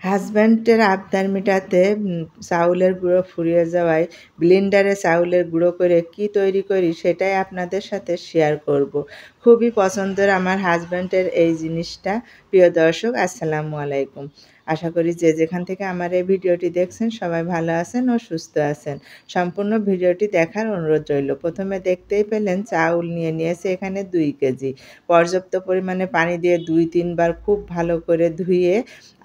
হাজব্যান্ডের আবদার মেটাতে চাউলের গুঁড়ো ফুরিয়ে যাওয়ায় ব্লেন্ডারে চাউলের গুঁড়ো করে কি তৈরি করি সেটাই আপনাদের সাথে শেয়ার করব। খুবই পছন্দের আমার হাজব্যান্ডের এই জিনিসটা। প্রিয় দর্শক, আসসালামু আলাইকুম। আশা করি যে যেখান থেকে আমার এই ভিডিওটি দেখছেন সবাই ভালো আছেন ও সুস্থ আছেন। সম্পূর্ণ ভিডিওটি দেখার অনুরোধ রইল। প্রথমে দেখতেই পেলেন চাউল নিয়েছে এখানে 2 কেজি। পর্যাপ্ত পরিমাণে পানি দিয়ে 2-3 বার খুব ভালো করে ধুয়ে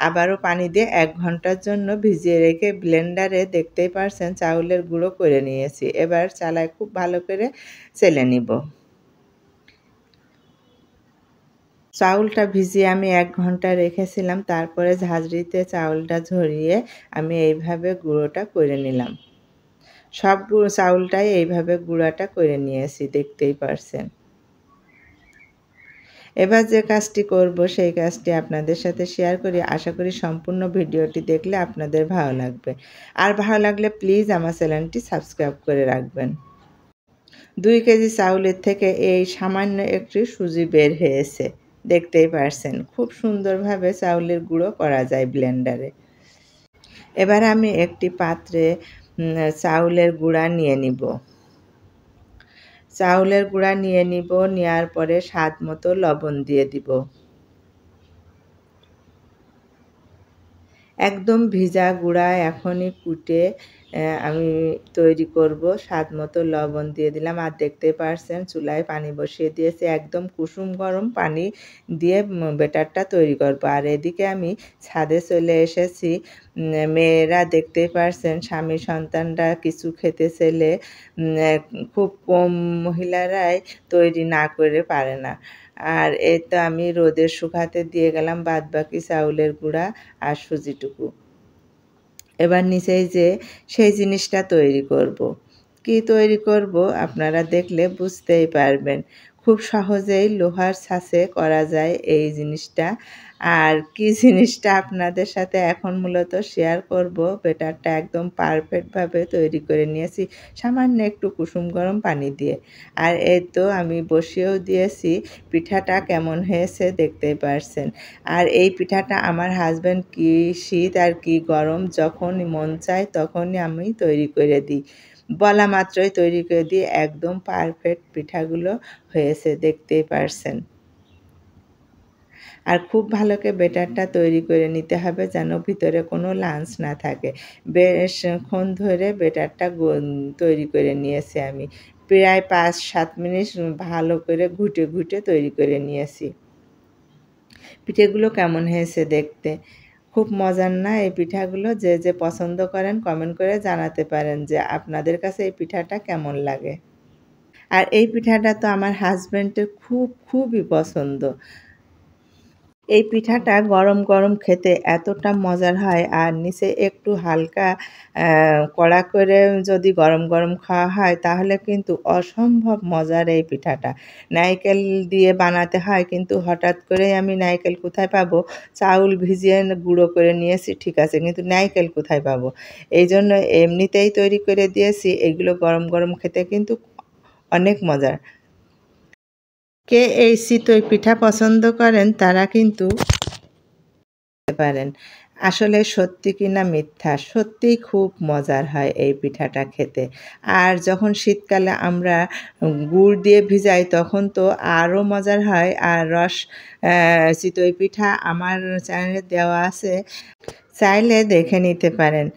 আবারও পানি দিয়ে 1 ঘন্টার জন্য ভিজিয়ে রেখে ব্লেন্ডারে দেখতেই পারছেন চাউলের গুঁড়ো করে নিয়েছি। এবার চালায় খুব ভালো করে চেলে নিব। চাউলটা ভিজিয়ে আমি 1 ঘন্টা রেখেছিলাম, তারপরে ঝাঁঝরিতে চাউলটা ঝরিয়ে আমি এইভাবে গুঁড়োটা করে নিলাম। সব চাউলটাই এইভাবে গুঁড়াটা করে নিয়েছি, দেখতেই পারছেন। এবার যে কাজটি করব সেই কাজটি আপনাদের সাথে শেয়ার করি। আশা করি সম্পূর্ণ ভিডিওটি দেখলে আপনাদের ভালো লাগবে। আর ভালো লাগলে প্লিজ আমার চ্যানেলটি সাবস্ক্রাইব করে রাখবেন। 2 কেজি চাউলের থেকে এই সামান্য একটু সুজি বের হয়েছে, দেখতেই পারছেন। খুব সুন্দরভাবে চাউলের গুঁড়ো করা যায় ব্লেন্ডারে। এবার আমি একটি পাত্রে চাউলের গুঁড়া নিয়ে নিব। চাউলের গুঁড়া নিয়ে নিব, নেওয়ার পরে স্বাদ মতো লবণ দিয়ে দিব। একদম ভিজা গুঁড়া এখনই কুটে আমি তৈরি করব। স্বাদ মতো লবণ দিয়ে দিলাম। আর দেখতে পারছেন চুলায় পানি বসিয়ে দিয়েছি, একদম কুসুম গরম পানি দিয়ে ব্যাটারটা তৈরি করব। আর এদিকে আমি ছাদে চলে এসেছি। মেয়েরা দেখতেই পারছেন, স্বামী সন্তানরা কিছু খেতে চাইলে খুব কম মহিলারাই তৈরি না করে পারে না। আর এই তো আমি রোদে শুকাতে দিয়ে গেলাম বাদবাকি চাউলের গুঁড়া আর সুজিটুকু। এবার নিচেই যে সেই জিনিসটা তৈরি করব। কি তৈরি করব আপনারা দেখলে বুঝতেই পারবেন। খুব সহজেই লোহার ছাঁচে করা যায় এই জিনিসটা। আর কি জিনিসটা আপনাদের সাথে এখন মূলত শেয়ার করব, ব্যাটারটা একদম পারফেক্টভাবে তৈরি করে নিয়েছি সামান্য একটু কুসুম গরম পানি দিয়ে। আর এই তো আমি বসিয়েও দিয়েছি। পিঠাটা কেমন হয়েছে দেখতেই পারছেন। আর এই পিঠাটা আমার হাজব্যান্ড কি শীত আর কি গরম যখনই মন চায় তখনই আমি তৈরি করে দিই। বলা মাত্রই তৈরি করে দিই। একদম পারফেক্ট পিঠাগুলো হয়েছে, দেখতেই পারছেন। আর খুব ভালো করে ব্যাটারটা তৈরি করে নিতে হবে যেন ভিতরে কোনো লাঞ্চ না থাকে। বেশক্ষণ ধরে ব্যাটারটা তৈরি করে নিয়েছি আমি। প্রায় 5-7 মিনিট ভালো করে ঘুটে তৈরি করে নিয়েছি। পিঠেগুলো কেমন হয়েছে দেখতে? খুব মজার না এই পিঠাগুলো? যে পছন্দ করেন কমেন্ট করে জানাতে পারেন যে আপনাদের কাছে এই পিঠাটা কেমন লাগে। আর এই পিঠাটা তো আমার হাজব্যান্ডের খুবই পছন্দ। এই পিঠাটা গরম গরম খেতে এতটা মজার হয়, আর নিচে একটু হালকা কড়া করে যদি গরম গরম খাওয়া হয় তাহলে কিন্তু অসম্ভব মজার এই পিঠাটা। নারকেল দিয়ে বানাতে হয়, কিন্তু হঠাৎ করেই আমি নারকেল কোথায় পাবো? চাউল ভিজিয়ে গুঁড়ো করে নিয়েছি ঠিক আছে, কিন্তু নারকেল কোথায় পাবো? এই জন্য এমনিতেই তৈরি করে দিয়েছি। এগুলো গরম গরম খেতে কিন্তু অনেক মজার। কে এই চিতই পিঠা পছন্দ করেন তারা কিন্তু পারেন। আসলে সত্যি কিনা মিথ্যা, সত্যিই খুব মজার হয় এই পিঠাটা খেতে। আর যখন শীতকালে আমরা গুড় দিয়ে ভিজাই তখন তো আরও মজার হয়। আর চিতই পিঠা আমার চ্যানেলে দেওয়া আছে, চাইলে দেখে নিতে পারেন।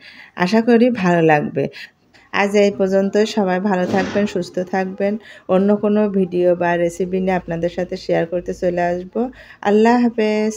আশা করি ভালো লাগবে। আজ এই পর্যন্তই। সবাই ভালো থাকবেন, সুস্থ থাকবেন। অন্য কোনো ভিডিও বা রেসিপি নিয়ে আপনাদের সাথে শেয়ার করতে চলে আসবো। আল্লাহ হাফেজ।